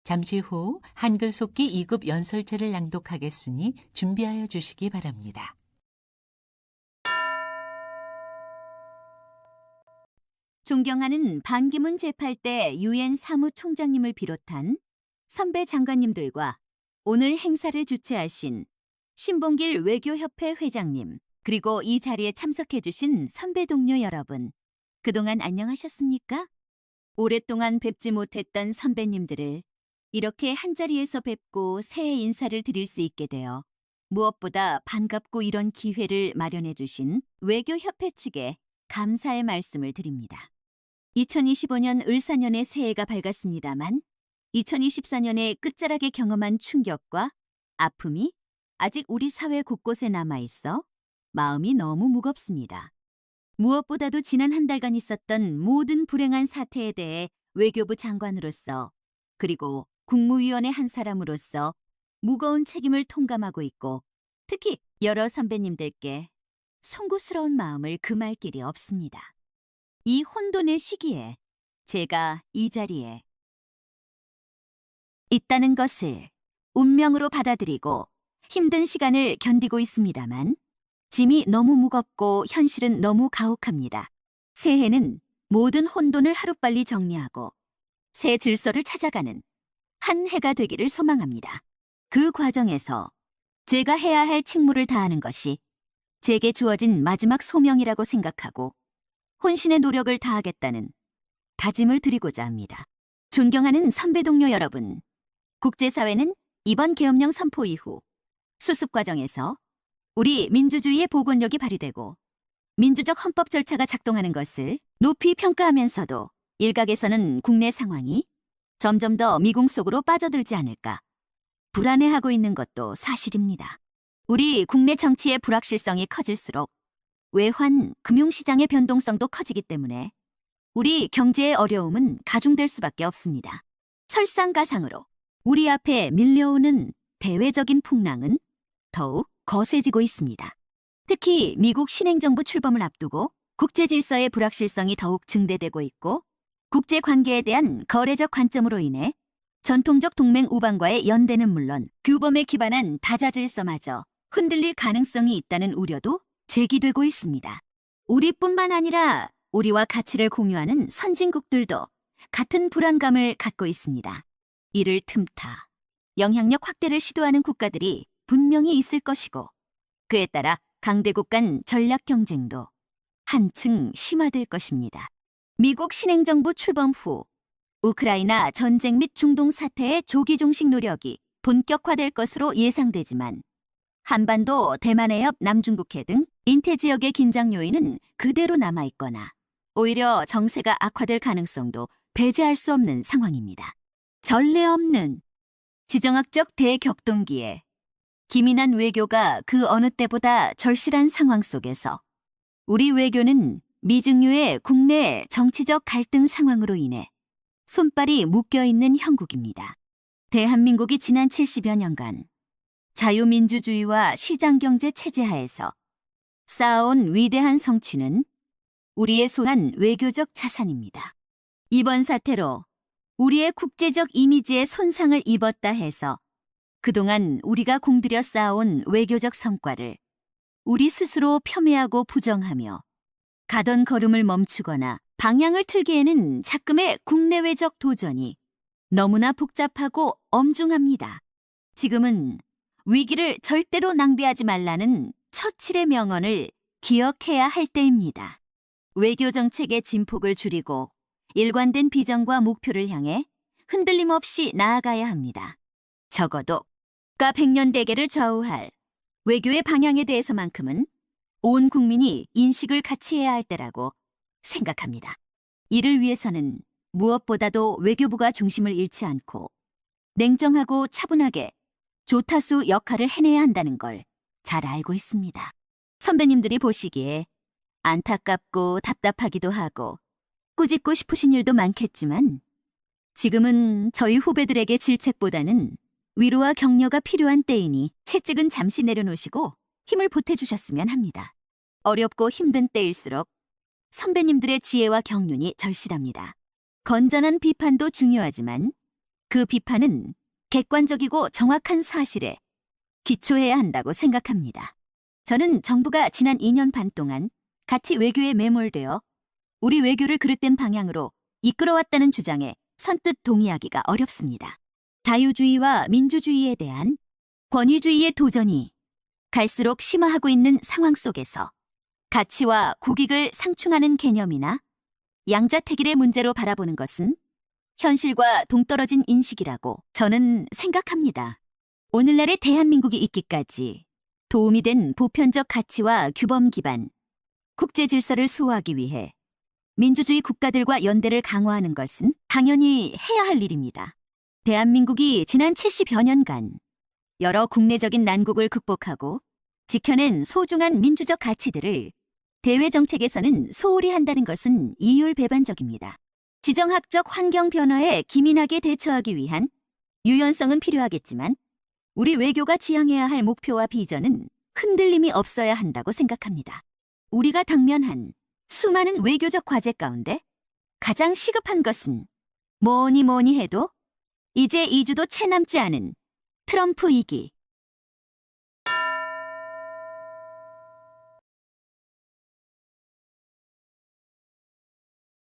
잠시 후 한글 속기 2급 연설체를 낭독하겠으니 준비하여 주시기 바랍니다. 존경하는 반기문 제8대 유엔 사무총장님을 비롯한 선배 장관님들과 오늘 행사를 주최하신 신봉길 외교협회 회장님, 그리고 이 자리에 참석해 주신 선배 동료 여러분, 그동안 안녕하셨습니까? 오랫동안 뵙지 못했던 선배님들을 이렇게 한자리에서 뵙고 새해 인사를 드릴 수 있게 되어 무엇보다 반갑고 이런 기회를 마련해 주신 외교협회 측에 감사의 말씀을 드립니다. 2025년 을사년의 새해가 밝았습니다만 2024년의 끝자락에 경험한 충격과 아픔이 아직 우리 사회 곳곳에 남아있어 마음이 너무 무겁습니다. 무엇보다도 지난 한 달간 있었던 모든 불행한 사태에 대해 외교부 장관으로서 그리고 국무위원의 한 사람으로서 무거운 책임을 통감하고 있고 특히 여러 선배님들께 송구스러운 마음을 금할 길이 없습니다. 이 혼돈의 시기에 제가 이 자리에 있다는 것을 운명으로 받아들이고 힘든 시간을 견디고 있습니다만 짐이 너무 무겁고 현실은 너무 가혹합니다. 새해는 모든 혼돈을 하루빨리 정리하고 새 질서를 찾아가는 한 해가 되기를 소망합니다. 그 과정에서 제가 해야 할 책무를 다하는 것이 제게 주어진 마지막 소명이라고 생각하고 혼신의 노력을 다하겠다는 다짐을 드리고자 합니다. 존경하는 선배 동료 여러분, 국제사회는 이번 계엄령 선포 이후 수습 과정에서 우리 민주주의의 복원력이 발휘되고 민주적 헌법 절차가 작동하는 것을 높이 평가하면서도 일각에서는 국내 상황이 점점 더 미궁 속으로 빠져들지 않을까 불안해하고 있는 것도 사실입니다. 우리 국내 정치의 불확실성이 커질수록 외환, 금융시장의 변동성도 커지기 때문에 우리 경제의 어려움은 가중될 수밖에 없습니다. 설상가상으로 우리 앞에 밀려오는 대외적인 풍랑은 더욱 거세지고 있습니다. 특히 미국 신행정부 출범을 앞두고 국제질서의 불확실성이 더욱 증대되고 있고 국제관계에 대한 거래적 관점으로 인해 전통적 동맹 우방과의 연대는 물론 규범에 기반한 다자질서마저 흔들릴 가능성이 있다는 우려도 제기되고 있습니다. 우리뿐만 아니라 우리와 가치를 공유하는 선진국들도 같은 불안감을 갖고 있습니다. 이를 틈타 영향력 확대를 시도하는 국가들이 분명히 있을 것이고 그에 따라 강대국 간 전략 경쟁도 한층 심화될 것입니다. 미국 신행정부 출범 후 우크라이나 전쟁 및 중동 사태의 조기 종식 노력이 본격화될 것으로 예상되지만 한반도, 대만 해협, 남중국해 등 인태 지역의 긴장 요인은 그대로 남아있거나 오히려 정세가 악화될 가능성도 배제할 수 없는 상황입니다. 전례 없는 지정학적 대격동기에 기민한 외교가 그 어느 때보다 절실한 상황 속에서 우리 외교는 미증유의 국내 정치적 갈등 상황으로 인해 손발이 묶여있는 형국입니다. 대한민국이 지난 70여 년간 자유민주주의와 시장경제 체제 하에서 쌓아온 위대한 성취는 우리의 소중한 외교적 자산입니다. 이번 사태로 우리의 국제적 이미지에 손상을 입었다 해서 그동안 우리가 공들여 쌓아온 외교적 성과를 우리 스스로 폄훼하고 부정하며 가던 걸음을 멈추거나 방향을 틀기에는 작금의 국내외적 도전이 너무나 복잡하고 엄중합니다. 지금은 위기를 절대로 낭비하지 말라는 처칠의 명언을 기억해야 할 때입니다. 외교 정책의 진폭을 줄이고 일관된 비전과 목표를 향해 흔들림 없이 나아가야 합니다. 적어도 국가 백년 대계를 좌우할 외교의 방향에 대해서만큼은 온 국민이 인식을 같이 해야 할 때라고 생각합니다. 이를 위해서는 무엇보다도 외교부가 중심을 잃지 않고 냉정하고 차분하게 조타수 역할을 해내야 한다는 걸 잘 알고 있습니다. 선배님들이 보시기에 안타깝고 답답하기도 하고 꾸짖고 싶으신 일도 많겠지만 지금은 저희 후배들에게 질책보다는 위로와 격려가 필요한 때이니 채찍은 잠시 내려놓으시고 힘을 보태주셨으면 합니다. 어렵고 힘든 때일수록 선배님들의 지혜와 경륜이 절실합니다. 건전한 비판도 중요하지만 그 비판은 객관적이고 정확한 사실에 기초해야 한다고 생각합니다. 저는 정부가 지난 2년 반 동안 가치 외교에 매몰되어 우리 외교를 그릇된 방향으로 이끌어왔다는 주장에 선뜻 동의하기가 어렵습니다. 자유주의와 민주주의에 대한 권위주의의 도전이 갈수록 심화하고 있는 상황 속에서 가치와 국익을 상충하는 개념이나 양자택일의 문제로 바라보는 것은 현실과 동떨어진 인식이라고 저는 생각합니다. 오늘날의 대한민국이 있기까지 도움이 된 보편적 가치와 규범 기반 국제 질서를 수호하기 위해 민주주의 국가들과 연대를 강화하는 것은 당연히 해야 할 일입니다. 대한민국이 지난 70여 년간 여러 국내적인 난국을 극복하고 지켜낸 소중한 민주적 가치들을 대외 정책에서는 소홀히 한다는 것은 이율배반적입니다. 지정학적 환경 변화에 기민하게 대처하기 위한 유연성은 필요하겠지만 우리 외교가 지향해야 할 목표와 비전은 흔들림이 없어야 한다고 생각합니다. 우리가 당면한 수많은 외교적 과제 가운데 가장 시급한 것은 뭐니 해도 이제 2주도 채 남지 않은 트럼프 2기